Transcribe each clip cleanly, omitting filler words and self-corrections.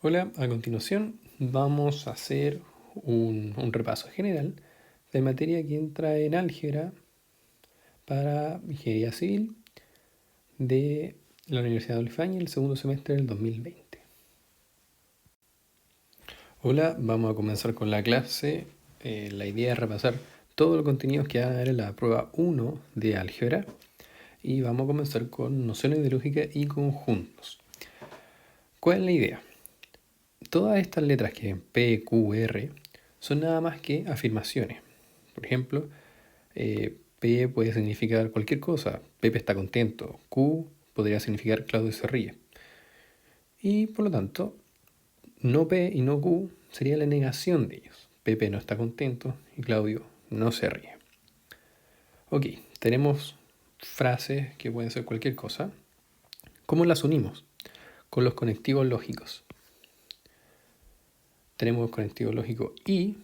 Hola, a continuación vamos a hacer un repaso general de materia que entra en álgebra para ingeniería civil de la Universidad de Olifaña el segundo semestre del 2020. Hola, vamos a comenzar con la clase. La idea es repasar todos los contenidos que van a haber en la prueba 1 de álgebra y vamos a comenzar con nociones de lógica y conjuntos. ¿Cuál es la idea? Todas estas letras que en P, Q, R son nada más que afirmaciones. Por ejemplo, P puede significar cualquier cosa. Pepe está contento. Q podría significar Claudio se ríe. Y por lo tanto, no P y no Q sería la negación de ellos. Pepe no está contento y Claudio no se ríe. Ok, tenemos frases que pueden ser cualquier cosa. ¿Cómo las unimos? Con los conectivos lógicos. Tenemos conectivo lógico I,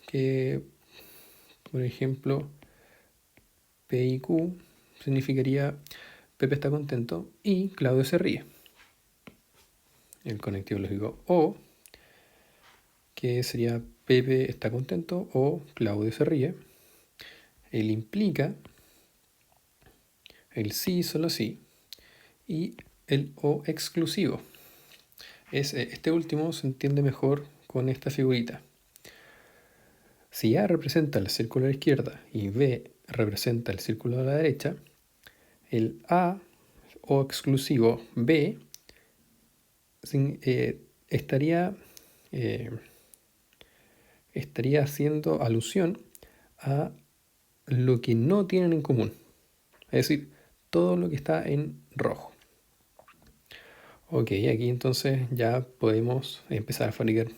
que por ejemplo P y Q significaría Pepe está contento y Claudio se ríe. El conectivo lógico O, que sería Pepe está contento o Claudio se ríe. El implica, el sí, solo sí, y el O exclusivo. Este último se entiende mejor con esta figurita. Si A representa el círculo a la izquierda y B representa el círculo a la derecha, el A o exclusivo B estaría haciendo alusión a lo que no tienen en común. Es decir, todo lo que está en rojo. Ok, aquí entonces ya podemos empezar a fabricar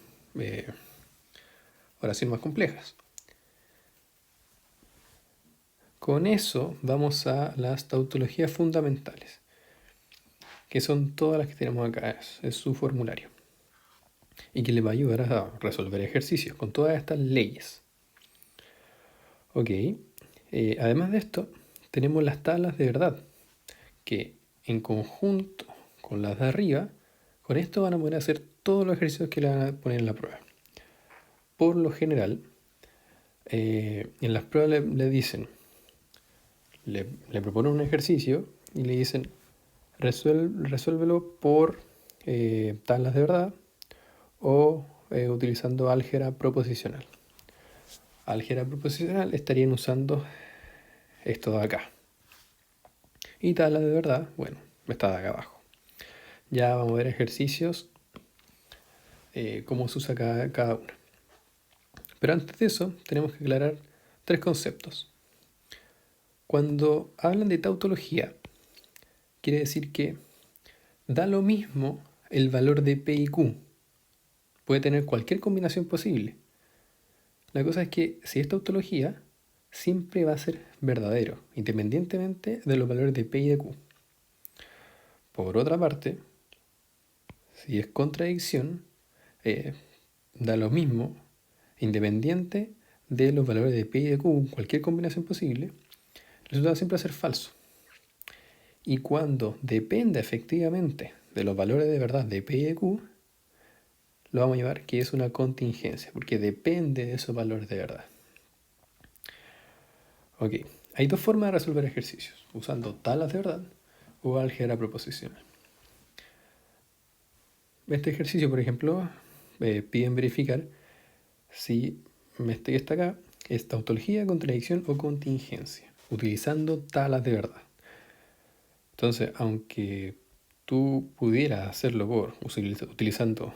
oraciones más complejas. Con eso vamos a las tautologías fundamentales, que son todas las que tenemos acá, es su formulario, y que les va a ayudar a resolver ejercicios con todas estas leyes. Ok, además de esto, tenemos las tablas de verdad, que en conjunto con las de arriba, con esto van a poder hacer todos los ejercicios que le van a poner en la prueba. Por lo general, en las pruebas le dicen, le proponen un ejercicio y le dicen, resuélvelo por tablas de verdad o utilizando álgebra proposicional. Álgebra proposicional estarían usando esto de acá. Y tablas de verdad, bueno, está de acá abajo. Ya vamos a ver ejercicios, cómo se usa cada una. Pero antes de eso, tenemos que aclarar tres conceptos. Cuando hablan de tautología, quiere decir que da lo mismo el valor de P y Q. Puede tener cualquier combinación posible. La cosa es que si es tautología, siempre va a ser verdadero, independientemente de los valores de P y de Q. Por otra parte, si es contradicción, da lo mismo, independiente de los valores de P y de Q, cualquier combinación posible, el resultado siempre va a ser falso. Y cuando dependa efectivamente de los valores de verdad de P y de Q, lo vamos a llamar que es una contingencia, porque depende de esos valores de verdad. Ok, hay dos formas de resolver ejercicios, usando tablas de verdad o álgebra proposicional. Este ejercicio, por ejemplo, piden verificar si este que está acá es tautología, contradicción o contingencia, utilizando tablas de verdad. Entonces, aunque tú pudieras hacerlo utilizando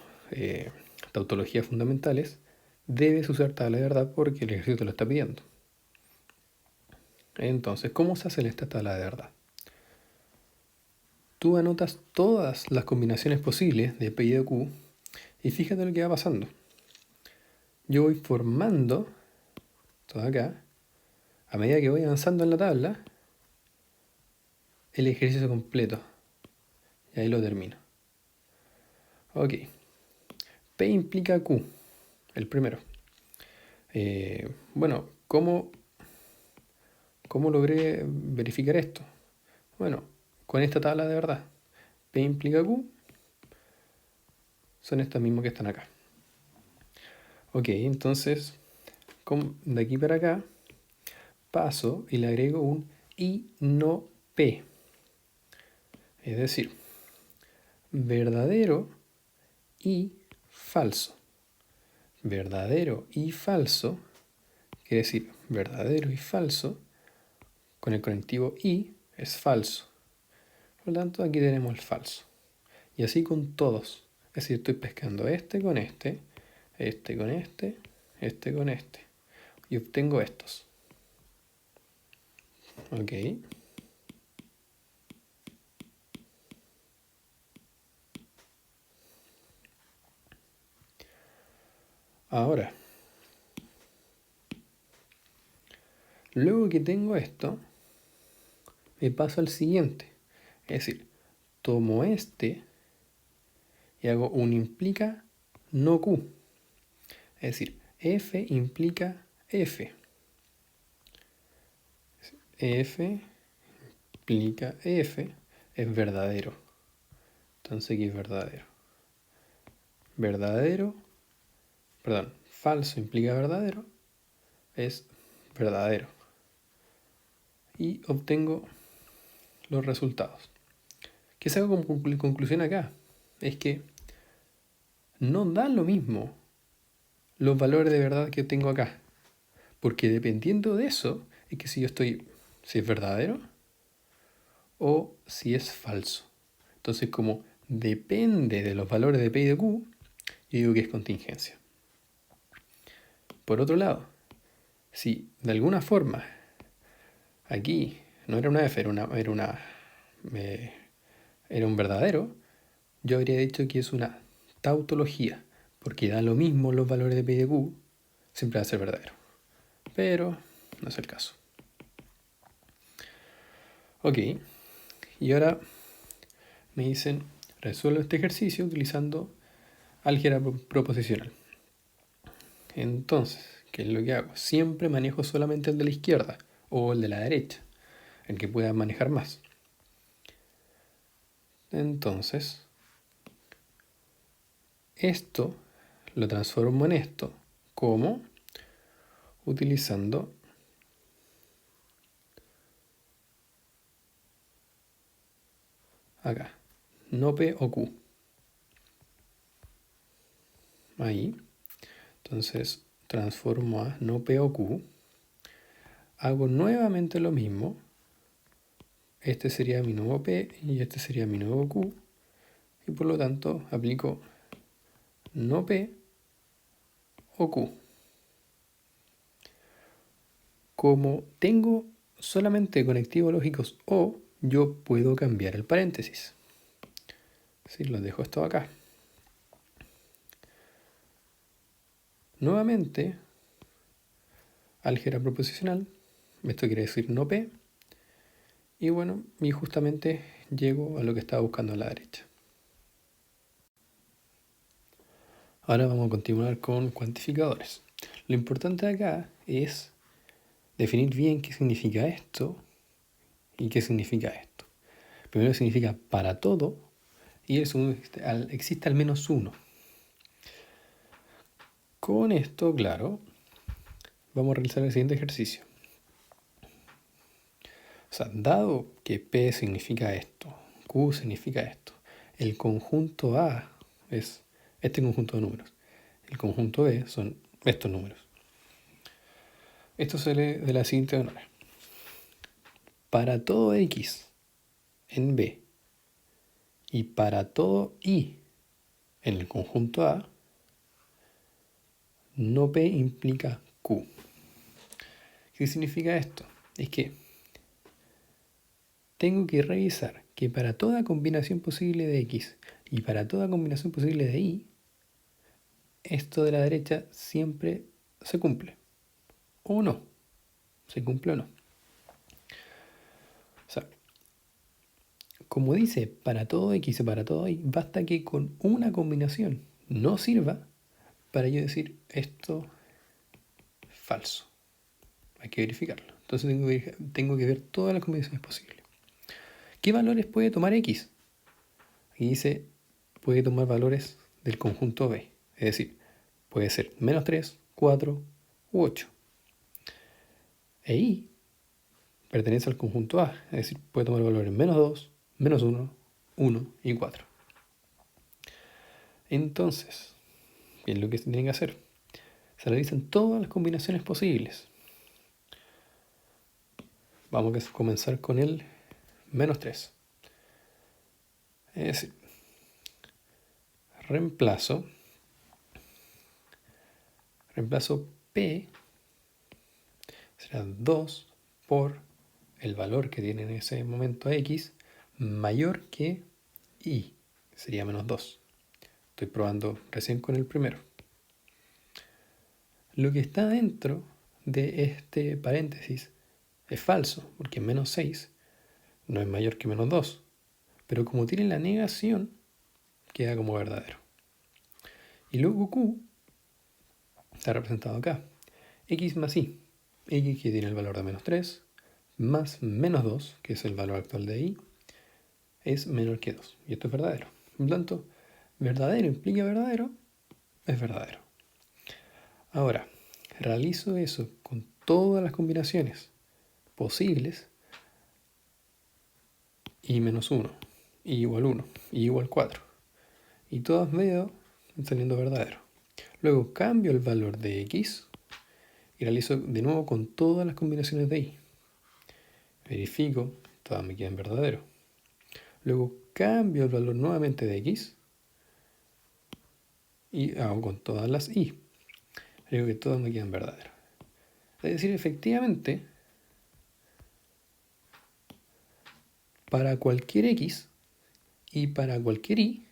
tautologías fundamentales, debes usar tablas de verdad porque el ejercicio te lo está pidiendo. Entonces, ¿cómo se hace esta tabla de verdad? Tú anotas todas las combinaciones posibles de P y de Q y fíjate lo que va pasando. Yo voy formando todo acá, a medida que voy avanzando en la tabla, el ejercicio completo. Y ahí lo termino. Ok. P implica Q, el primero. Bueno, ¿cómo logré verificar esto? Bueno, con esta tabla de verdad. P implica Q son estas mismas que están acá. Ok, entonces de aquí para acá paso y le agrego un y no p. Es decir, verdadero y falso. Verdadero y falso quiere decir verdadero y falso con el conectivo y es falso. Por lo tanto, aquí tenemos el falso. Y así con todos. Es decir, estoy pescando este con este, este con este con este. Y obtengo estos. Ok. Ahora, luego que tengo esto, me paso al siguiente. Es decir, tomo este y hago un implica no Q. Es decir, F implica F. F implica F es verdadero. Entonces aquí es verdadero. Verdadero, perdón, falso implica verdadero, es verdadero. Y obtengo los resultados. ¿Qué saco como conclusión acá? Es que no da lo mismo los valores de verdad que tengo acá. Porque dependiendo de eso, es que si es verdadero o si es falso. Entonces, como depende de los valores de P y de Q, yo digo que es contingencia. Por otro lado, si de alguna forma aquí no era una F, era un verdadero, yo habría dicho que es una tautología, porque da lo mismo los valores de P y de Q, siempre va a ser verdadero. Pero no es el caso. Ok, y ahora me dicen, resuelve este ejercicio utilizando álgebra proposicional. Entonces, ¿qué es lo que hago? Siempre manejo solamente el de la izquierda o el de la derecha, el que pueda manejar más. Entonces, esto lo transformo en esto. ¿Cómo? Utilizando acá, no P o Q. Ahí. Entonces, transformo a no P o Q. Hago nuevamente lo mismo. Este sería mi nuevo P y este sería mi nuevo Q. Y por lo tanto, aplico no P o Q. Como tengo solamente conectivos lógicos o, yo puedo cambiar el paréntesis. Si lo dejo esto acá. Nuevamente, álgebra proposicional. Esto quiere decir no P. Y bueno, y justamente llego a lo que estaba buscando a la derecha. Ahora vamos a continuar con cuantificadores. Lo importante acá es definir bien qué significa esto y qué significa esto. Primero significa para todo y el segundo existe al menos uno. Con esto, claro, vamos a realizar el siguiente ejercicio. O sea, dado que P significa esto, Q significa esto, el conjunto A es este conjunto de números, el conjunto B son estos números. Esto se lee de la siguiente manera. Para todo X en B y para todo Y en el conjunto A, no P implica Q. ¿Qué significa esto? Es que tengo que revisar que para toda combinación posible de X y para toda combinación posible de Y, esto de la derecha siempre se cumple. O no. Se cumple o no. O sea, como dice para todo X y para todo Y, basta que con una combinación no sirva para yo decir esto es falso. Hay que verificarlo. Entonces tengo que ver todas las combinaciones posibles. ¿Qué valores puede tomar X? Aquí dice, puede tomar valores del conjunto B. Es decir, puede ser menos 3, 4 u 8. E I pertenece al conjunto A, es decir, puede tomar valores menos 2, menos 1, 1 y 4. Entonces, ¿qué es lo que se tiene que hacer? Se analizan todas las combinaciones posibles. Vamos a comenzar con el menos 3. Es decir, reemplazo P, será 2 por el valor que tiene en ese momento X mayor que Y, sería menos 2. Estoy probando recién con el primero. Lo que está dentro de este paréntesis es falso, porque menos 6 no es mayor que menos 2. Pero como tiene la negación, queda como verdadero. Y luego Q está representado acá. X más Y. X que tiene el valor de menos 3, más menos 2, que es el valor actual de Y, es menor que 2. Y esto es verdadero. Por lo tanto, verdadero implica verdadero, es verdadero. Ahora, realizo eso con todas las combinaciones posibles. Y menos 1, y igual 1, y igual 4. Y todas veo saliendo verdadero. Luego cambio el valor de X y realizo de nuevo con todas las combinaciones de Y. Verifico, todas me quedan verdadero. Luego cambio el valor nuevamente de X y hago con todas las Y. Digo que todas me quedan verdaderas. Es decir, efectivamente, para cualquier X y para cualquier Y,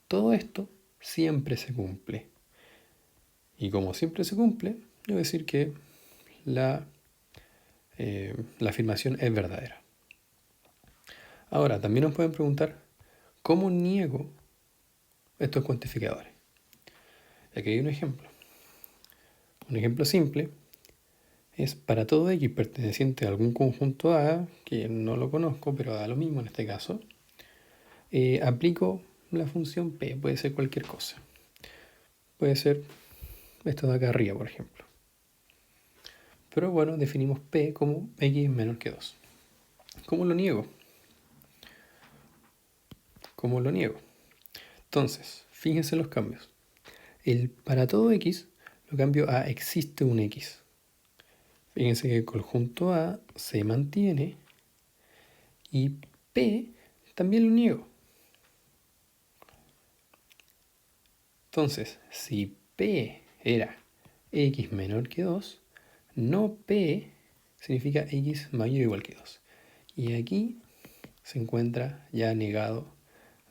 todo esto siempre se cumple. Y como siempre se cumple, yo voy a decir que la afirmación es verdadera. Ahora, también nos pueden preguntar, ¿cómo niego estos cuantificadores? Aquí hay un ejemplo. Un ejemplo simple es para todo X perteneciente a algún conjunto A, que no lo conozco, pero da lo mismo en este caso, aplico la función P, puede ser cualquier cosa. Puede ser esto de acá arriba, por ejemplo. Pero bueno, definimos P como X menor que 2. ¿Cómo lo niego? ¿Cómo lo niego? Entonces, fíjense los cambios. Para todo X lo cambio a existe un X. Fíjense que el conjunto A se mantiene y P también lo niego. Entonces, si P era X menor que 2, no P significa X mayor o igual que 2. Y aquí se encuentra ya negado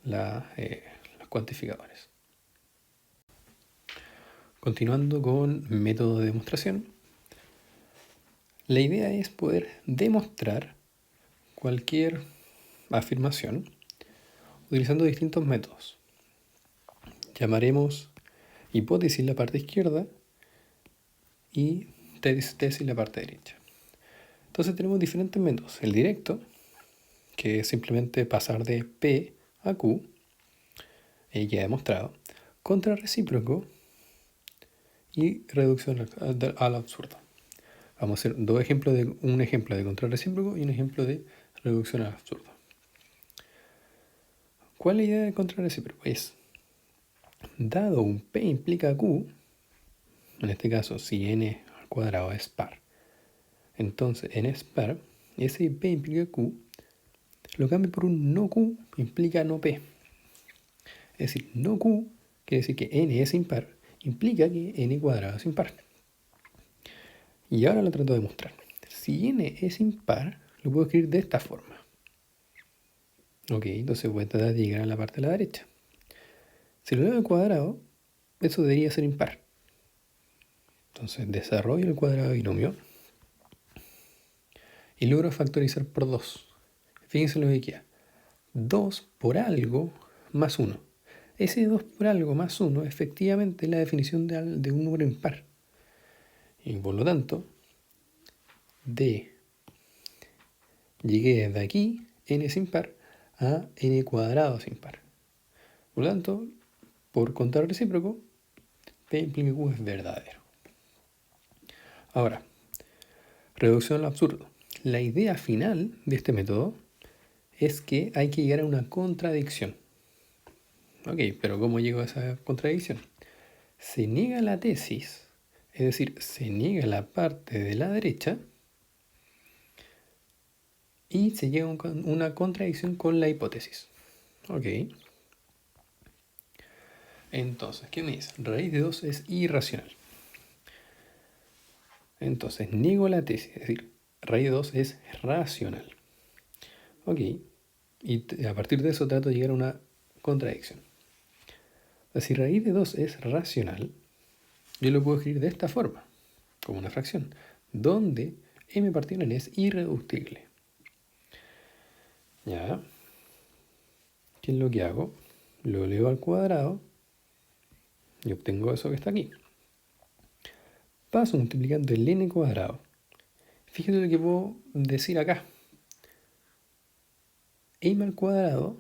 los cuantificadores. Continuando con método de demostración, la idea es poder demostrar cualquier afirmación utilizando distintos métodos. Llamaremos hipótesis la parte izquierda y tesis la parte derecha. Entonces tenemos diferentes métodos. El directo, que es simplemente pasar de P a Q, ya demostrado. Contrarrecíproco y reducción al absurdo. Vamos a hacer un ejemplo de contrarrecíproco y un ejemplo de reducción al absurdo. ¿Cuál es la idea de contrarrecíproco? Es, dado un P implica Q, en este caso si n al cuadrado es par, entonces n es par, y ese P implica Q, lo cambio por un no Q, implica no P. Es decir, no Q quiere decir que n es impar, implica que n cuadrado es impar. Y ahora lo trato de mostrar. Si n es impar, lo puedo escribir de esta forma. Ok, entonces voy a tratar de llegar a la parte de la derecha. Si lo leo al cuadrado, eso debería ser impar. Entonces desarrollo el cuadrado binomio y logro factorizar por 2. Fíjense lo que queda. 2 por algo más 1. Ese 2 por algo más 1 efectivamente es la definición de un número impar. Y por lo tanto, llegué desde aquí, n es impar, a n cuadrado es impar. Por lo tanto, por contrarrecíproco, P implica Q es verdadero. Ahora, reducción al absurdo. La idea final de este método es que hay que llegar a una contradicción. Ok, pero ¿cómo llego a esa contradicción? Se niega la tesis, es decir, se niega la parte de la derecha y se llega a una contradicción con la hipótesis. Ok. Entonces, ¿qué me dice? Raíz de 2 es irracional. Entonces, niego la tesis, es decir, raíz de 2 es racional. Ok. Y a partir de eso trato de llegar a una contradicción. Si raíz de 2 es racional, yo lo puedo escribir de esta forma, como una fracción, donde m partido en n es irreductible. ¿Ya? ¿Qué es lo que hago? Lo elevo al cuadrado y obtengo eso que está aquí. Paso multiplicando el n cuadrado. Fíjate lo que puedo decir acá. M al cuadrado,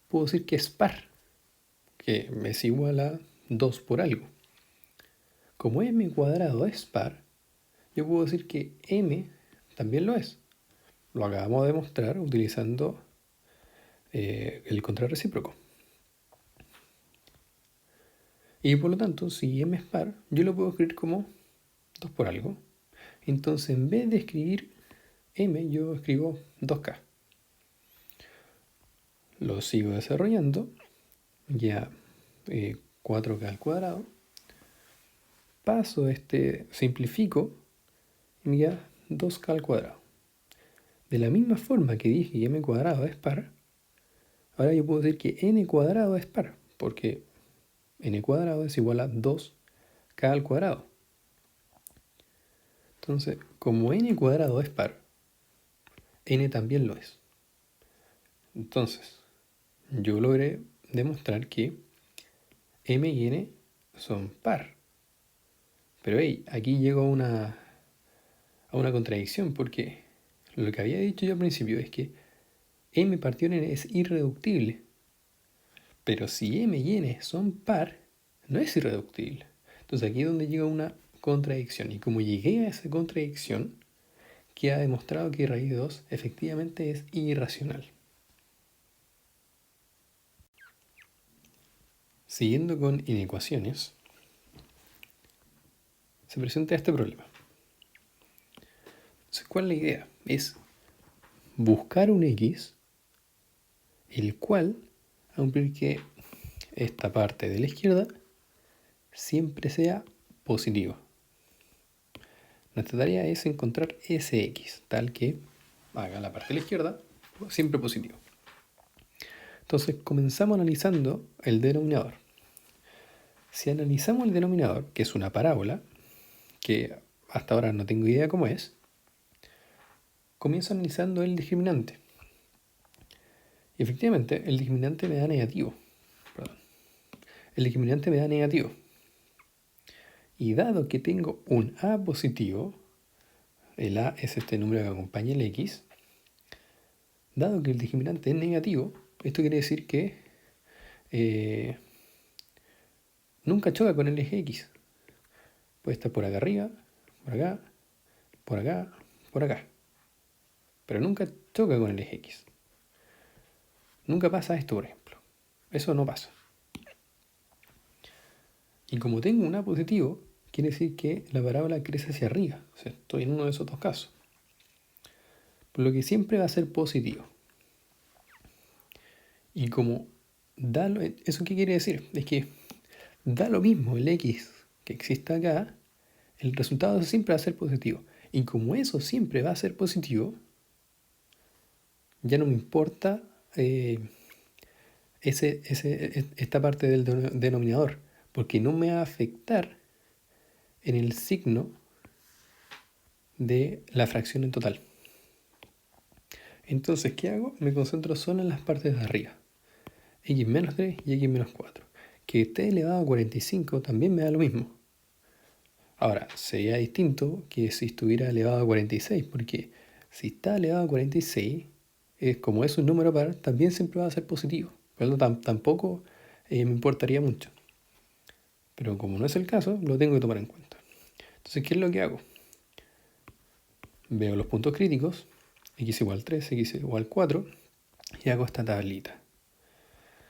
puedo decir que es par, que es igual a 2 por algo. Como m cuadrado es par, yo puedo decir que m también lo es. Lo acabamos de demostrar utilizando el contrarrecíproco. Y por lo tanto, si m es par, yo lo puedo escribir como 2 por algo. Entonces, en vez de escribir m, yo escribo 2k. Lo sigo desarrollando. Ya 4k al cuadrado. Paso simplifico y me queda 2k al cuadrado. De la misma forma que dije que m cuadrado es par, ahora yo puedo decir que n cuadrado es par, porque n cuadrado es igual a 2k al cuadrado. Entonces, como n cuadrado es par, n también lo es. Entonces, yo logré demostrar que m y n son par. Pero hey, aquí llego a una contradicción, porque lo que había dicho yo al principio es que m partido en n es irreductible. Pero si m y n son par, no es irreductible. Entonces aquí es donde llega una contradicción. Y como llegué a esa contradicción, queda demostrado que raíz de 2 efectivamente es irracional. Siguiendo con inecuaciones, se presenta este problema. Entonces, ¿cuál es la idea? Es buscar un x, el cual, aunque que esta parte de la izquierda siempre sea positivo. Nuestra tarea es encontrar ese x, tal que haga la parte de la izquierda siempre positivo. Entonces comenzamos analizando el denominador. Si analizamos el denominador, que es una parábola, que hasta ahora no tengo idea cómo es, comienzo analizando el discriminante. Y efectivamente, el discriminante me da negativo. El discriminante me da negativo. Y dado que tengo un a positivo, el a es este número que acompaña el x, dado que el discriminante es negativo, esto quiere decir que nunca choca con el eje x. Puede estar por acá arriba, por acá, por acá, por acá. Pero nunca choca con el eje x. Nunca pasa esto, por ejemplo. Eso no pasa. Y como tengo un a positivo, quiere decir que la parábola crece hacia arriba. O sea, estoy en uno de esos dos casos. Por lo que siempre va a ser positivo. Y como ¿eso qué quiere decir? Es que da lo mismo el x que exista acá, el resultado siempre va a ser positivo. Y como eso siempre va a ser positivo, ya no me importa esta parte del denominador, porque no me va a afectar en el signo de la fracción en total. Entonces, ¿qué hago? Me concentro solo en las partes de arriba. X menos 3 y X menos 4. Que esté elevado a 45 también me da lo mismo. Ahora, sería distinto que si estuviera elevado a 46, porque si está elevado a 46, como es un número par, también siempre va a ser positivo. Pero tampoco me importaría mucho. Pero como no es el caso, lo tengo que tomar en cuenta. Entonces, ¿qué es lo que hago? Veo los puntos críticos, x igual 3, x igual 4, y hago esta tablita,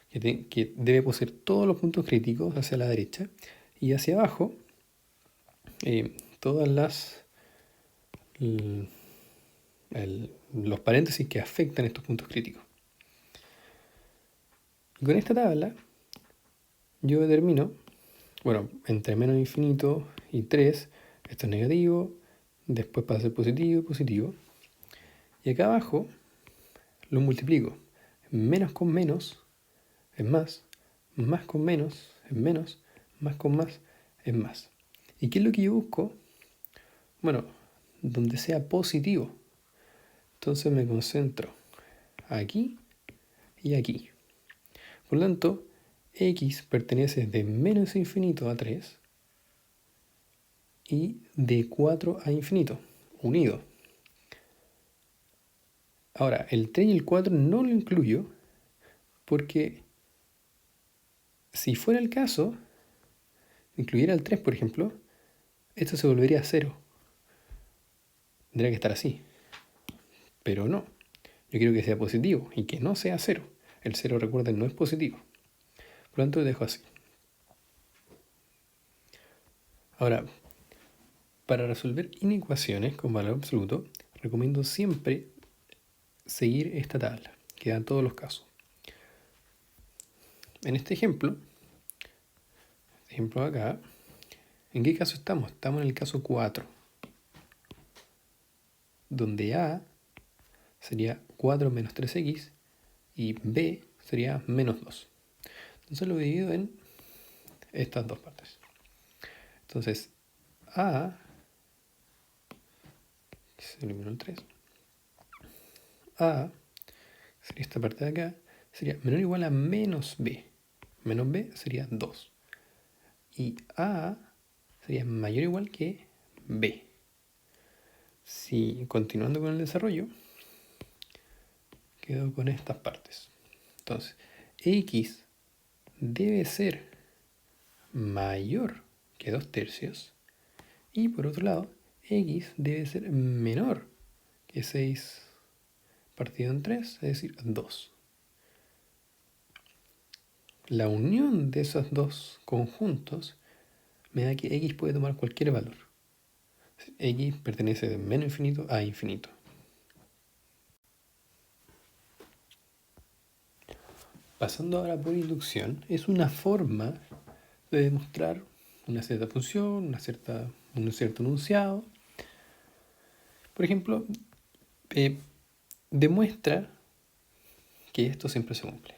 que debe poseer todos los puntos críticos hacia la derecha, y hacia abajo, todas los paréntesis que afectan estos puntos críticos. Y con esta tabla, yo determino, bueno, entre menos infinito y 3, esto es negativo, después pasa a ser positivo y positivo. Y acá abajo lo multiplico. Menos con menos es más con menos es menos, más con más es más. ¿Y qué es lo que yo busco? Bueno, donde sea positivo. Entonces me concentro aquí y aquí. Por lo tanto, x pertenece de menos infinito a 3 y de 4 a infinito, unido. Ahora, el 3 y el 4 no lo incluyo porque si fuera el caso, incluyera el 3, por ejemplo, esto se volvería a 0. Tendría que estar así. Pero no. Yo quiero que sea positivo y que no sea 0. El 0, recuerden, no es positivo. Por lo tanto, lo dejo así. Ahora, para resolver inecuaciones con valor absoluto, recomiendo siempre seguir esta tabla, que da en todos los casos. En este ejemplo acá, ¿en qué caso estamos? Estamos en el caso 4, donde A sería 4 menos 3x y B sería menos 2. Entonces lo divido en estas dos partes. Entonces, A, se eliminó el 3, A sería esta parte de acá, sería menor o igual a menos B. Menos B sería 2. Y A sería mayor o igual que B. Si continuando con el desarrollo, quedo con estas partes. Entonces, X debe ser mayor que 2 tercios. Y por otro lado, X debe ser menor que 6 partido en 3, es decir, 2. La unión de esos dos conjuntos me da que X puede tomar cualquier valor. X pertenece de menos infinito a infinito. Pasando ahora por inducción, es una forma de demostrar una cierta función, un cierto enunciado. Por ejemplo, demuestra que esto siempre se cumple.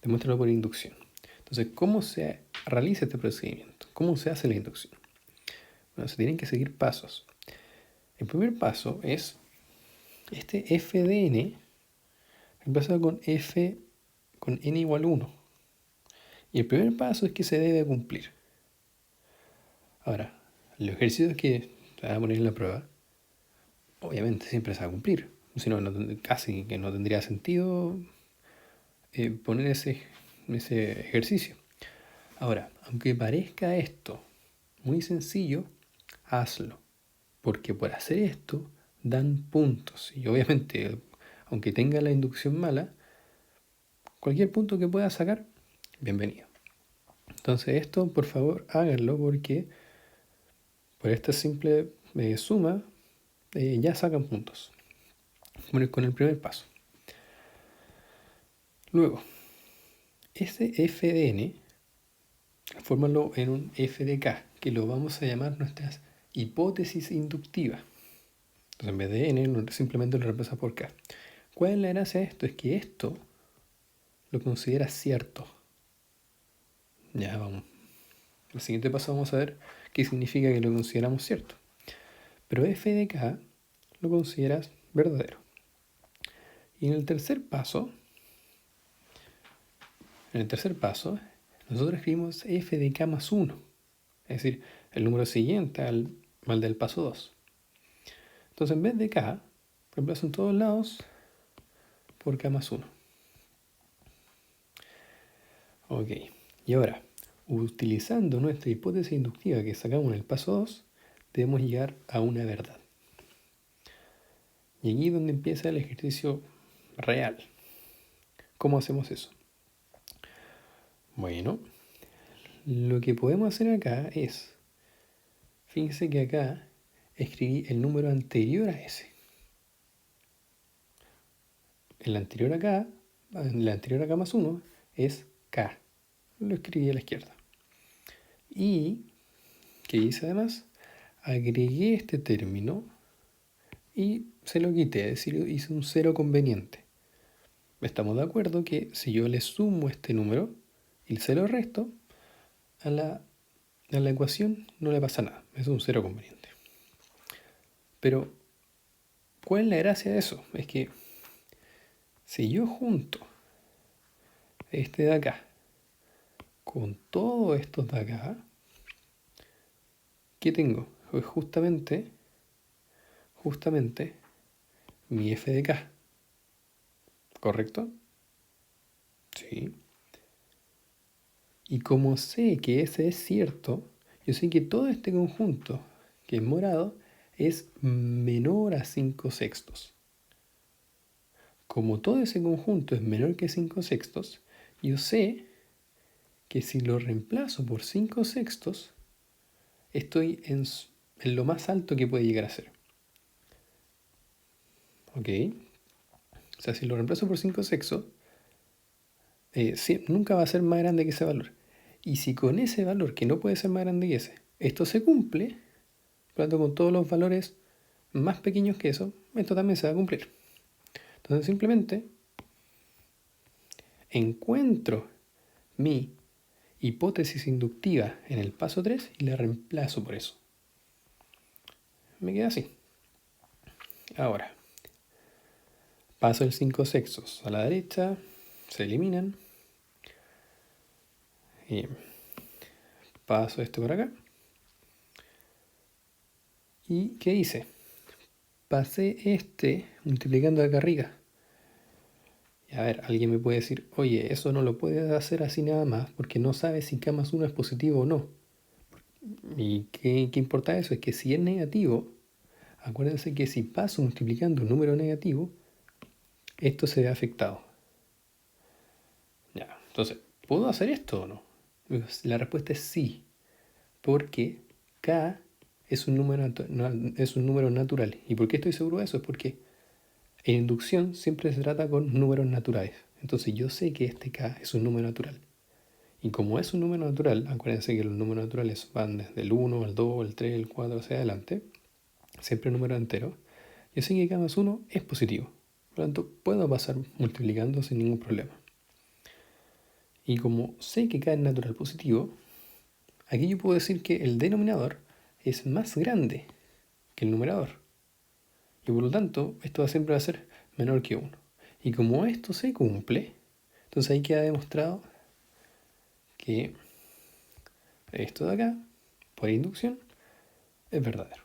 Demuéstralo por inducción. Entonces, ¿cómo se realiza este procedimiento? ¿Cómo se hace la inducción? Bueno, se tienen que seguir pasos. El primer paso es este f de n reemplazado con f con n igual a 1. Y el primer paso es que se debe cumplir. Ahora, los ejercicios que se van a poner en la prueba, obviamente siempre se va a cumplir. Si no, casi que no tendría sentido poner ese ejercicio. Ahora, aunque parezca esto muy sencillo, hazlo. Porque por hacer esto dan puntos. Y obviamente, aunque tenga la inducción mala, cualquier punto que pueda sacar, bienvenido. Entonces esto, por favor, háganlo porque por esta simple suma ya sacan puntos. Bueno, con el primer paso. Luego, ese f de n, fórmalo en un f de k, que lo vamos a llamar nuestras hipótesis inductivas. Entonces en vez de n, simplemente lo reemplaza por k. ¿Cuál es la gracia de esto? Es que esto lo considera cierto. Ya vamos. En el siguiente paso vamos a ver qué significa que lo consideramos cierto. Pero f de k lo consideras verdadero. Y en el tercer paso, nosotros escribimos f de k más 1. Es decir, el número siguiente al del paso 2. Entonces en vez de k, reemplazo en todos lados por k más 1. Ok, y ahora, utilizando nuestra hipótesis inductiva que sacamos en el paso 2, debemos llegar a una verdad. Y aquí es donde empieza el ejercicio real. ¿Cómo hacemos eso? Bueno, lo que podemos hacer acá es, fíjense que acá escribí el número anterior a ese. El anterior acá, la anterior acá más 1 es K. Lo escribí a la izquierda. Y, ¿qué hice además? Agregué este término y se lo quité, es decir, hice un cero conveniente. Estamos de acuerdo que si yo le sumo este número y se lo resto, a la ecuación no le pasa nada, es un cero conveniente. Pero, ¿cuál es la gracia de eso? Es que si yo junto este de acá con todos estos de acá, ¿qué tengo? Pues justamente mi f de k, ¿correcto? Sí. Y como sé que ese es cierto, yo sé que todo este conjunto que es morado es menor a 5 sextos. Como todo ese conjunto es menor que 5 sextos, yo sé que si lo reemplazo por 5 sextos, estoy en lo más alto que puede llegar a ser. ¿Ok? O sea, si lo reemplazo por 5 sextos, nunca va a ser más grande que ese valor. Y si con ese valor, que no puede ser más grande que ese, esto se cumple, por lo tanto con todos los valores más pequeños que eso, esto también se va a cumplir. Entonces simplemente encuentro mi hipótesis inductiva en el paso 3 y la reemplazo por eso. Me queda así. Ahora, paso el 5 sextos a la derecha, se eliminan. Y paso esto por acá. ¿Y qué hice? Pasé este multiplicando acá arriba. Y a ver, alguien me puede decir, oye, eso no lo puedes hacer así nada más porque no sabes si k más 1 es positivo o no. ¿Y qué importa eso? Es que si es negativo, acuérdense que si paso multiplicando un número negativo, esto se ve afectado. Ya, entonces, ¿puedo hacer esto o no? La respuesta es sí, porque k es un número natural. ¿Y por qué estoy seguro de eso? Es porque en inducción siempre se trata con números naturales. Entonces yo sé que este k es un número natural. Y como es un número natural, acuérdense que los números naturales van desde el 1, el 2, el 3, el 4 hacia adelante, siempre número entero. Yo sé que k más 1 es positivo. Por lo tanto, puedo pasar multiplicando sin ningún problema. Y como sé que k es natural positivo, aquí yo puedo decir que el denominador es más grande que el numerador. Y por lo tanto, esto siempre va a ser menor que 1. Y como esto se cumple, entonces ahí queda demostrado que esto de acá, por inducción, es verdadero.